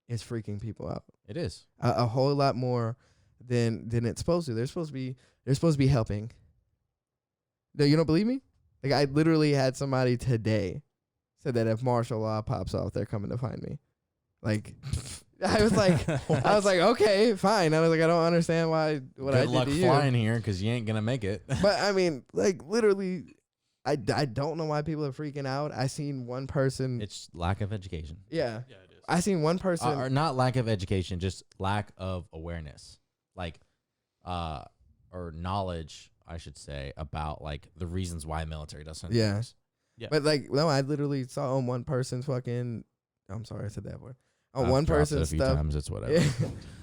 is freaking people out. It is. A whole lot more than it's supposed to. They're supposed to be helping. No, you don't believe me? Like, I literally had somebody today said that if martial law pops off, they're coming to find me. Like, I was like, okay, fine. I was like, I don't understand what Good I did luck to you. flying here because you ain't gonna make it. But I mean, like, literally, I don't know why people are freaking out. I seen one person. It's lack of education, Yeah, Yeah, it is. I seen one person. or not lack of education, just lack of awareness, like, or knowledge, I should say, about like the reasons why military does certain Yeah. things. But like, no, I literally saw on one person's fucking. I'm sorry, I said that word. On I've one dropped it person's a few stuff. times. It's whatever. Yeah.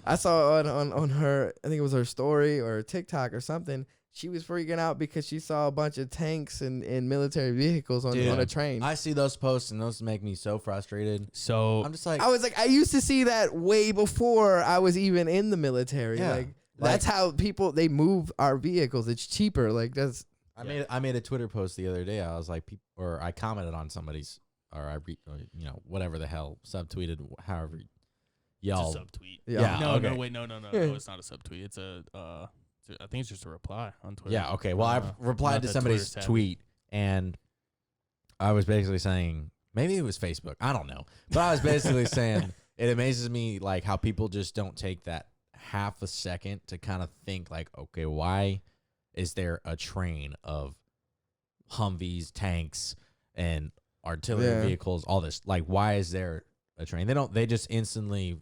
I saw on her. I think it was her story or TikTok or something. She was freaking out because she saw a bunch of tanks and military vehicles on Dude, a train. I see those posts and those make me so frustrated. So I'm just like, I was like, I used to see that way before I was even in the military. Yeah. Like, that's how people, they move our vehicles. It's cheaper. Like, that's. I made a Twitter post the other day. I was like, or I commented on somebody's, or you know, whatever the hell, subtweeted, however, it's y'all. a subtweet. Yeah. No, okay. no, wait, no, it's not a subtweet. It's a I think it's just a reply on Twitter. Yeah. Okay. Well, I replied not to that somebody's Twitter's tweet, and I was basically saying, maybe it was Facebook. I don't know, but I was basically saying it amazes me like how people just don't take that half a second to kind of think like, okay, why is there a train of Humvees, tanks, and artillery vehicles, all this? Like, why is there a train? They just instantly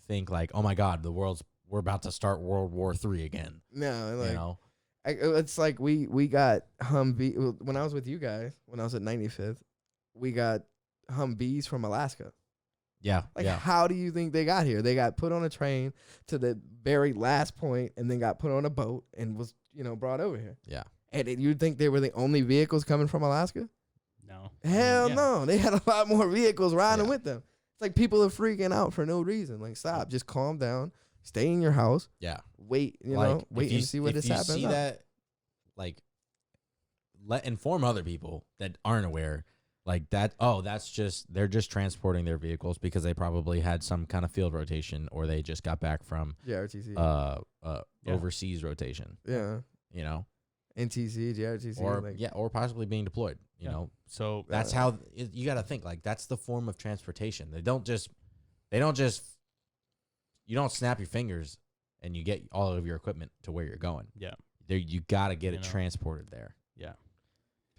think like, oh my God, we're about to start World War III again. No, like, You know? it's like we got Humvee. When I was with you guys, when I was at 95th, we got Humvees from Alaska. Yeah. Like, yeah. how do you think they got here? They got put on a train to the very last point and then got put on a boat and was, brought over here. Yeah. And you'd think they were the only vehicles coming from Alaska? No. Hell Yeah. no. They had a lot more vehicles riding Yeah. with them. It's like people are freaking out for no reason. Like, stop. Just calm down. Stay in your house. Yeah. Wait, Like, wait and see what this happens. If you see that, like, inform other people that aren't aware. Like that, they're just transporting their vehicles because they probably had some kind of field rotation or they just got back from JRTC. Yeah. overseas rotation, Yeah. NTC, JRTC. or possibly being deployed, you know. So That's how you got to think, like that's the form of transportation. You don't snap your fingers and you get all of your equipment to where you're going. Yeah. You got to get it know. transported there. Yeah.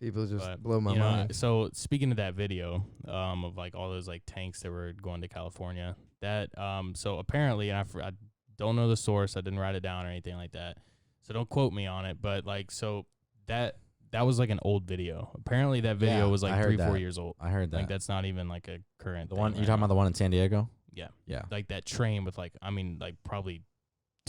People just But, blow my mind. So speaking of that video, of like all those like tanks that were going to California, that so apparently, and I don't know the source, I didn't write it down or anything like that, so don't quote me on it. But like, so that was like an old video. Apparently, that video Yeah, was I like heard 4 that. years old. I heard that. Like that's not even like a current. The thing one right you're talking now. about, the one in San Diego. Yeah. Yeah. Like that train with like probably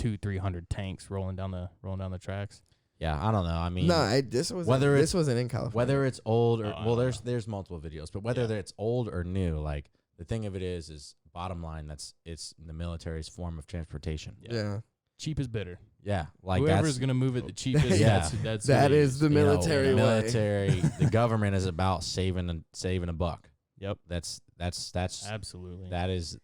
200-300 tanks rolling down the tracks. Yeah, I don't know. I mean, No, this was whether this it's wasn't in California. whether it's old or Oh, I well, don't there's multiple videos, but whether it's old or new, like the thing of it is bottom line, it's the military's form of transportation. Yeah. Cheap is better. Yeah, like Whoever's gonna move it the cheapest. Yeah. that's That who it is the you know, military the way. military, the government is about saving a buck. Yep. That's Absolutely. that is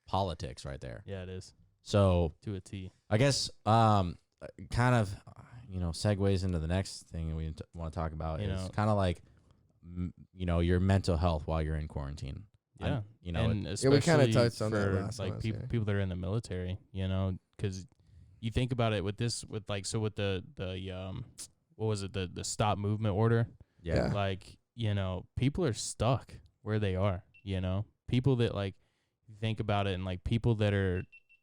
politics right there. Yeah, it is So to a T. I guess kind of segues into the next thing we want to talk about is kind of like your mental health while you're in quarantine. Yeah, and especially we kind of touched on that for last time I like was here. people that are in the military, because you think about it with the what was it, the stop movement order? yeah. Like, people are stuck where they are, people that like think about it, and like people that are,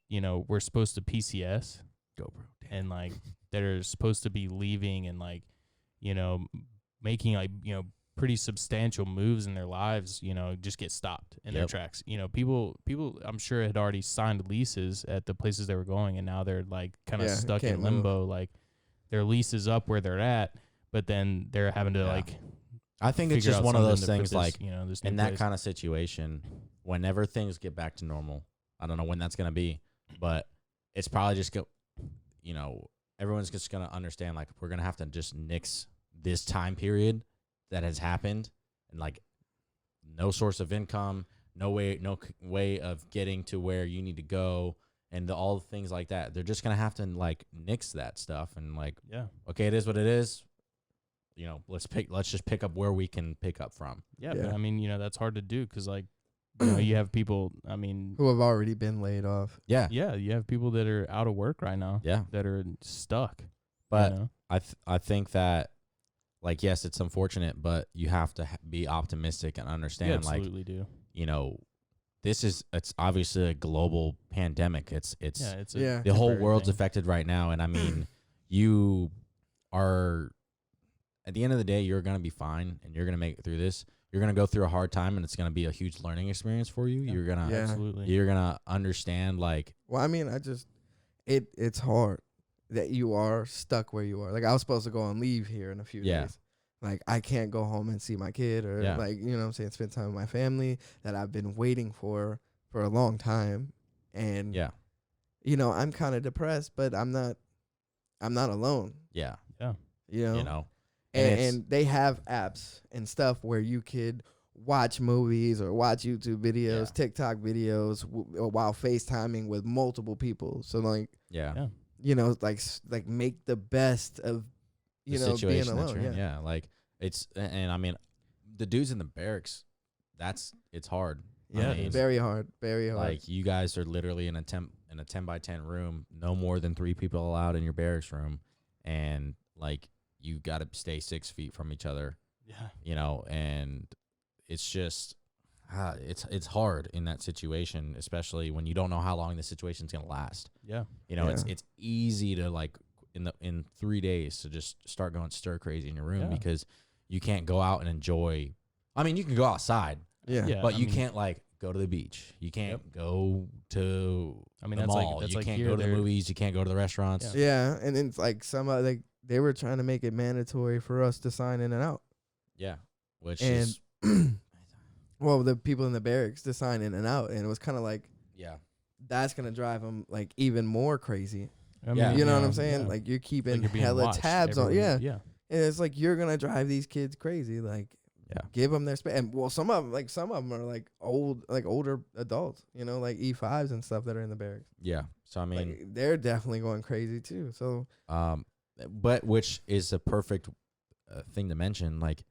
we're supposed to PCS Go, bro. and like that are supposed to be leaving and like, making like, pretty substantial moves in their lives, just get stopped in their tracks. People I'm sure had already signed leases at the places they were going, and now they're like kind of stuck in limbo. Like their lease is up where they're at, but then they're having to like. I think it's figure just out one of those something to things put this, like this new in that place. kind of situation, whenever things get back to normal, I don't know when that's gonna be, but it's probably just everyone's just gonna understand like we're gonna have to just nix this time period that has happened, and like no source of income, no way of getting to where you need to go, and all the things like that. They're just gonna have to like nix that stuff and like, okay, it is what it is. Let's just pick up where we can pick up from. Yeah. But I mean, that's hard to do because like, you have people. I mean, who have already been laid off. Yeah, you have people that are out of work right now. Yeah, that are stuck. but I think that. Like, yes, it's unfortunate, but you have to be optimistic and understand. You absolutely do. It's obviously a global pandemic. The a whole temporary world's thing. affected right now, and I mean, you are at the end of the day, you're gonna be fine, and you're gonna make it through this. You're gonna go through a hard time, and it's gonna be a huge learning experience for you. Yeah. You're gonna absolutely. you're gonna understand like. Well, I mean, it's hard that you are stuck where you are. Like I was supposed to go on leave here in a few days. Like I can't go home and see my kid or like, what I'm saying, spend time with my family that I've been waiting for a long time. And I'm kind of depressed, but I'm not alone. Yeah. And they have apps and stuff where you could watch movies or watch YouTube videos, TikTok videos while FaceTiming with multiple people. So like like make the best of the being situation alone. Yeah, like it's, and I mean, the dudes in the barracks, it's hard. Yeah, I mean, very hard. Like you guys are literally in a 10 by 10 room, no more than 3 people allowed in your barracks room, and like you got to stay 6 feet from each other. Yeah, and it's just. It's hard in that situation, especially when you don't know how long the situation's gonna last. Yeah, it's easy to like in 3 days to just start going stir crazy in your room because you can't go out and enjoy. I mean, you can go outside, but you can't like go to the beach. You can't go to the that's mall. Like you can't here go to the movies. You can't go to the restaurants. Yeah, and then it's like like they were trying to make it mandatory for us to sign in and out. Yeah, which and is. Well, the people in the barracks to sign in and out, and it was kind of like, that's gonna drive them like even more crazy. I mean, you know what I'm saying? Like you're keeping like you're hella tabs on, yeah. And it's like you're gonna drive these kids crazy. Like, give them their space. And well, some of them are like older adults, like E5s and stuff that are in the barracks. Yeah, so I mean, like, they're definitely going crazy too. So, but which is a perfect thing to mention, like.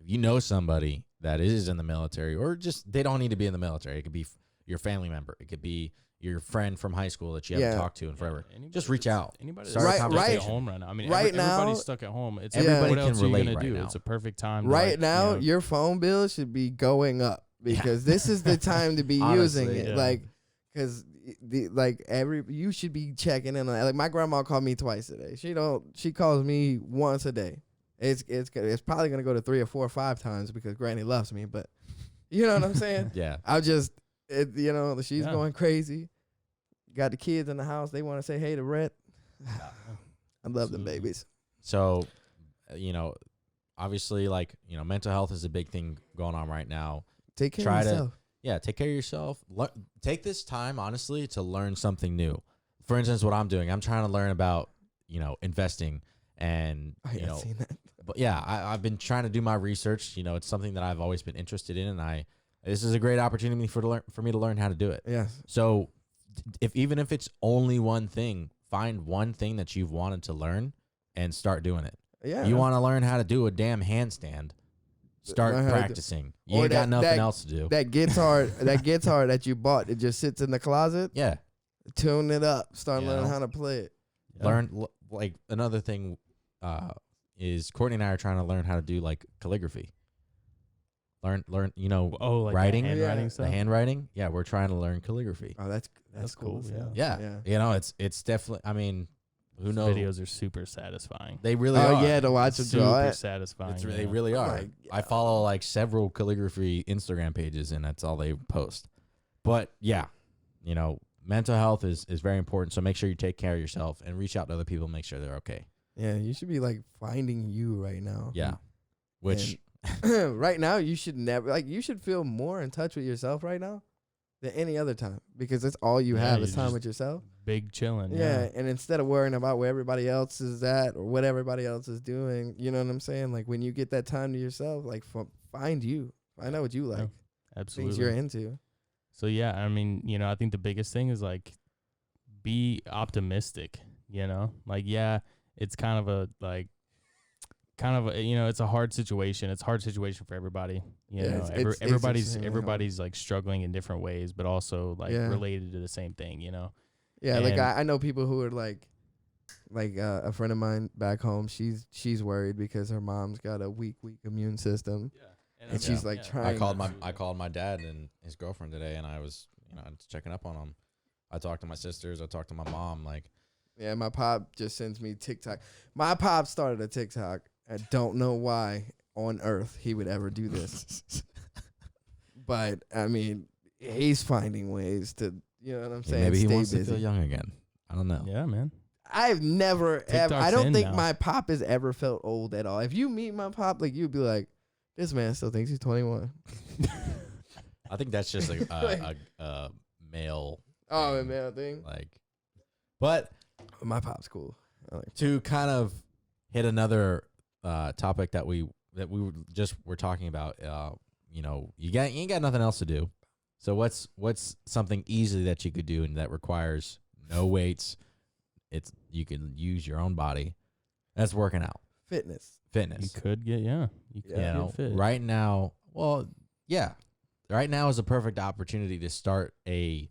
If you know somebody that is in the military, or just they don't need to be in the military, it could be your family member, it could be your friend from high school that you haven't talked to in forever. Just reach out. Anybody Start that's a stuck conversation. at home right now. I mean, right now, everybody's stuck at home. It's everybody what else can are you relate gonna right do? now. It's a perfect time. Right to, now, your phone bill should be going up because this is the time to be Honestly, using it. Like, because you should be checking in on. Like my grandma called me twice a day. She calls me once a day. It's probably gonna go to 3 or 4 or 5 times because Granny loves me, but you know what I'm saying? Yeah. She's going crazy. Got the kids in the house. They want to say hey to Rhett. I love them babies. So, you know, obviously, like, mental health is a big thing going on right now. Take care Try of to- yourself. Yeah, take care of yourself. Take this time, honestly, to learn something new. For instance, what I'm doing, I'm trying to learn about, investing and, I've seen that. but yeah, I've been trying to do my research. It's something that I've always been interested in, and this is a great opportunity for me to learn how to do it. Yes. So, even if it's only one thing, find one thing that you've wanted to learn and start doing it. Yeah. You want to learn how to do a damn handstand? Start Learn how to do- practicing. You Or ain't got that- nothing that- else to do. that guitar that you bought, it just sits in the closet. Yeah. Tune it up. Start You learning know? how to play it. Yeah. Like another thing is Courtney and I are trying to learn how to do like calligraphy. Learn, Oh, like writing? the handwriting Yeah. stuff. the handwriting. Yeah, we're trying to learn calligraphy. Oh, that's That's cool. cool, as hell. Yeah. It's definitely, I mean, who knows? Videos are super satisfying. They really Oh are. yeah, to watch it draw Super it. satisfying. They yeah. really Oh are. my I follow like several calligraphy Instagram pages, and that's all they post. But yeah, mental health is very important. So make sure you take care of yourself and reach out to other people, make sure they're okay. Yeah, you should be like finding you right now. Yeah. Which Right now, you should never you should feel more in touch with yourself right now than any other time because that's all you Yeah, have you is time just- with yourself. Big chilling. Yeah, and instead of worrying about where everybody else is at or what everybody else is doing, you know what I'm saying? Like when you get that time to yourself, like find you, find out what you like, Absolutely. things you're into. So yeah, I mean, I think the biggest thing is like be optimistic, Like yeah, it's kind of a it's a hard situation. It's a hard situation for everybody. It's Everybody's extremely hard. like struggling in different ways, but also like Yeah. related to the same thing, Yeah, like And- I know people who are like a friend of mine back home. She's worried because her mom's got a weak immune system, and she's like trying. I called my dad and his girlfriend today, and I was checking up on them. I talked to my sisters. I talked to my mom. Like, Yeah, my pop just sends me TikTok. My pop started a TikTok. I don't know why on earth he would ever do this, but I mean, he's finding ways to. You know what I'm saying? maybe he Stay wants to busy. feel young again. I don't know. Yeah, man. I've never ever. TikTok's I don't in think now. my pop has ever felt old at all. If you meet my pop, like you'd be like, this man still thinks he's 21. I think that's just a male. Oh, thing. man, thing. Like, but My pop's cool. I like. to kind of hit another topic that we were talking about, you ain't got nothing else to do. So what's something easy that you could do and that requires no weights? You can use your own body. That's working out, Fitness. fitness. You could get You could Yeah. get fit. Right now, well, yeah, right now is a perfect opportunity to start a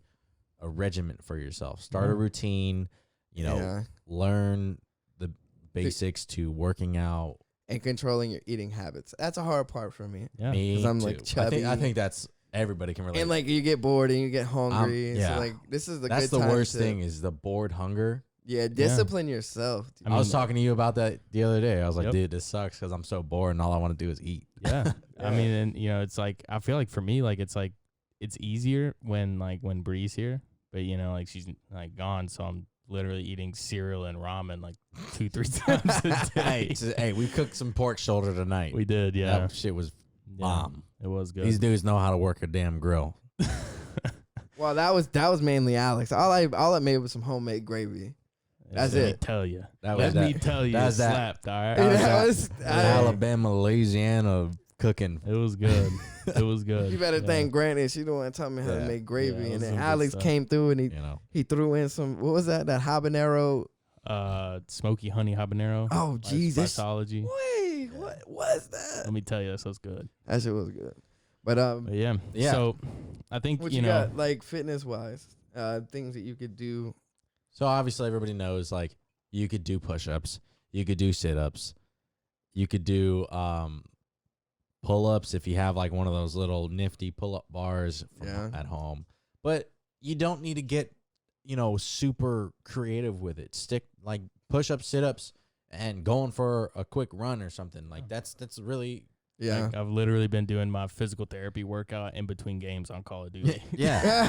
regiment for yourself. Start a Yeah. routine. Yeah. Learn the basics to working out. And controlling your eating habits. That's a hard part for me. Yeah. Me 'Cause I'm, too. like, I chubby. think that's everybody can relate. And like you get bored and you get hungry. yeah. So like this is the that's good the time worst to- thing is the bored hunger. Yeah, discipline yourself. dude. I I was mean, talking to you about that the other day. I was like, Yep. dude, this sucks because I'm so bored and all I want to do is eat. Yeah. I Yeah. mean, and it's like I feel like for me, like it's easier when Bree's here, but like she's like gone, so I'm literally eating cereal and ramen like 2-3 times a day. Hey, we cooked some pork shoulder tonight. We did, yeah. That shit was Yeah, bomb. It was good. These dudes know how to work a damn grill. Well, that was mainly Alex. All I made was some homemade gravy. That's Let me it. tell you. That Let was me that. tell you. that It was that- slapped. All right. That was That that- was- Alabama, Louisiana cooking. It was good. It was good. You better Yeah. thank Granny. She the one taught me how to Yeah. make gravy, Yeah, it and was then some good Alex stuff. came through and he threw in some. What was that? That habanero. Smoky honey habanero. Oh by Jesus! Spiceology. Wait, what was that? Let me tell you, that sounds good. That shit was good. But But yeah. Yeah. So I think what you you know. got like fitness wise? Things that you could do. So obviously everybody knows like you could do push-ups, you could do sit-ups, you could do pull-ups if you have like one of those little nifty pull-up bars at home. But you don't need to get super creative with it. Stick like push-ups, sit-ups, and going for a quick run or something like that's really Yeah. Like, I've literally been doing my physical therapy workout in between games on Call of Duty. Yeah.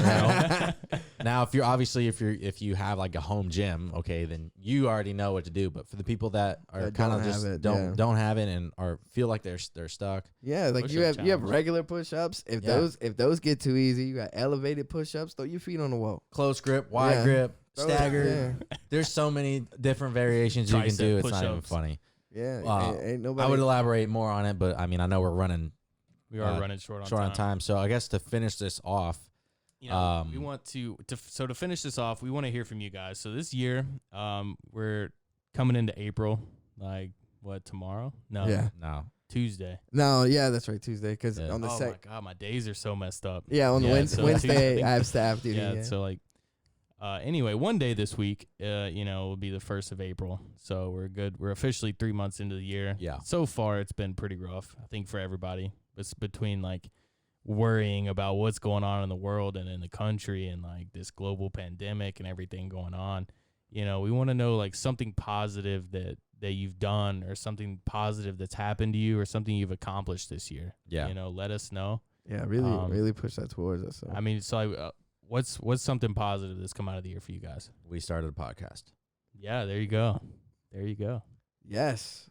You know? Now, if you have like a home gym, okay, then you already know what to do. But for the people that are That kind of don't just have it, don't have it and or feel like they're stuck. Yeah, like you Push-up have challenge. regular push-ups. If Yeah. those get too easy, you got elevated push-ups. Throw your feet on the wall. Close grip, wide Yeah. grip, Throw- staggered. Yeah, There's so many different variations you can Tricep do. It's not even push-ups. funny. yeah. Ain't nobody. I would elaborate more on it, but I mean, I know we're running We are running short on time. So I guess to finish this off, You know, we want to finish this off, we want to hear from you guys. So this year, we're coming into April, like what, tomorrow? No, Yeah. no. Tuesday. No, yeah, that's right, Tuesday. Because Yeah. on the Oh sec, my god, my days are so messed up. yeah, on so Wednesday, Tuesday- I have staff duty. Yeah, Yeah, so like, anyway, one day this week, will be the 1st of April. So we're good. We're officially 3 months into the year. Yeah. So far, it's been pretty rough, I think, for everybody. It's between like worrying about what's going on in the world and in the country and like this global pandemic and everything going on. You know, we want to know like something positive that you've done or something positive that's happened to you or something you've accomplished this year. Yeah. You know, let us know. yeah, Um, really push that towards us. So. I mean, so what's something positive that's come out of the year for you guys? We started a podcast. Yeah, there you go. There you go. Yes,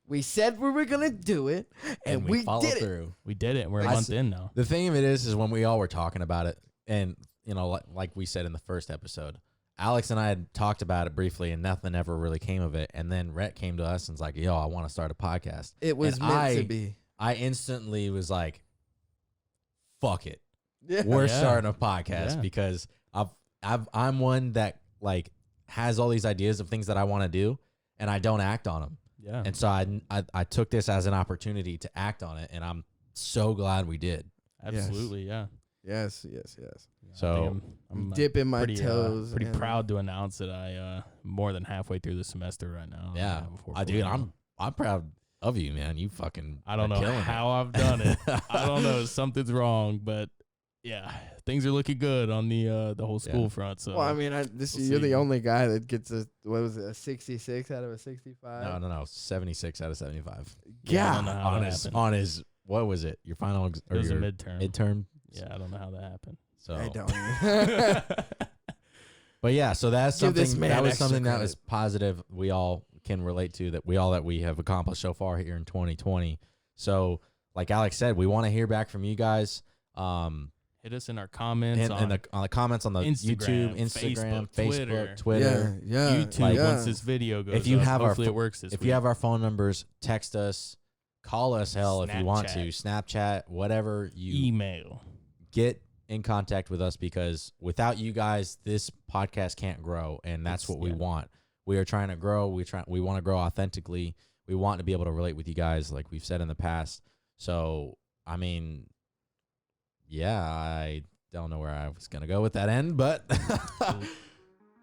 we said we were gonna do it, and we followed did it. through. We did it. We're a I month s- in now. The thing of it is when we all were talking about it, and you know, like we said in the first episode, Alex and I had talked about it briefly, and nothing ever really came of it. And then Rhett came to us and was like, "Yo, I want to start a podcast." It was And meant to be. I instantly was like, "Fuck it, Yeah. we're Yeah. starting a podcast," Yeah. because I'm one that like has all these ideas of things that I want to do, and I don't act on them. Yeah. And so I took this as an opportunity to act on it, and I'm so glad we did. Absolutely. Yeah. Yes. Yeah, So, I think I'm Dipping my pretty, toes. pretty and- proud to announce that I more than halfway through the semester right now. Yeah, before dude, 40. I'm proud of you, man. You fucking I don't are know killing how I've done it. I don't know. Something's wrong, but yeah, things are looking good on the whole school Yeah. front. So Well, I mean, we'll you're see. the only guy that gets a 66 out of a 65. No, 76 out of 75 yeah, I don't know how on that his happened. on his what was it? Your final It or was a your midterm. midterm? Yeah, I don't know how that happened. So, I don't. but yeah, so that's Give this something man that was extra something that credit. was positive. We all can relate to that. We have accomplished so far here in 2020. So, like Alex said, we want to hear back from you guys. Hit us in our comments And on the comments on the Instagram, YouTube, Instagram, Facebook, Facebook, Twitter. Yeah. YouTube like, once this video goes if you up. have our Hopefully pho- it works this If week. you have our phone numbers, text us, call us, hell, if you want to, Snapchat, whatever you email. get in contact with us, because without you guys, this podcast can't grow, and that's what we want. We are trying to grow. We want to grow authentically. We want to be able to relate with you guys, like we've said in the past. So, I mean, yeah, I don't know where I was gonna go with that end, but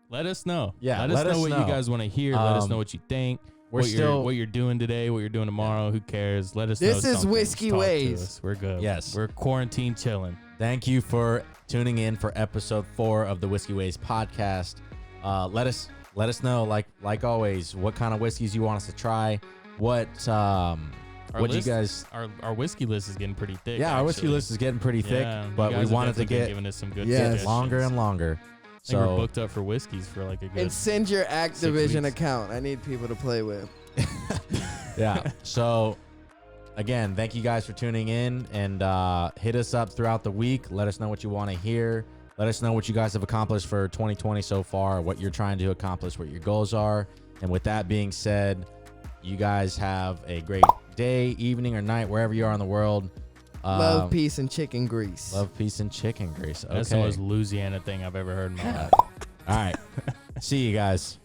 Let us know. Yeah, let us know what you guys want to hear. Let us know what you think. we're What you're doing today, what you're doing tomorrow. Who cares? Let us know. This is something. Whiskey Talk to Ways. us. We're good. Yes. We're quarantine chilling. Thank you for tuning in for episode 4 of the Whiskey Ways podcast. Let us know, like always, what kind of whiskeys you want us to try. What you guys? Our whiskey list is getting pretty thick. Yeah, our whiskey actually. list is getting pretty thick, Yeah, you but we guys have wanted to definitely been get giving us some good Yes. suggestions. longer and longer. I think we're So booked up for whiskeys for like a good. And send your Activision weeks. account. I need people to play with. yeah. So again, thank you guys for tuning in, and hit us up throughout the week. Let us know what you want to hear. Let us know what you guys have accomplished for 2020 so far, what you're trying to accomplish, what your goals are. And with that being said, you guys have a great day, evening, or night, wherever you are in the world. Love, peace, and chicken grease. Love, peace, and chicken grease. Okay. That's the most Louisiana thing I've ever heard in my life. All right. See you guys.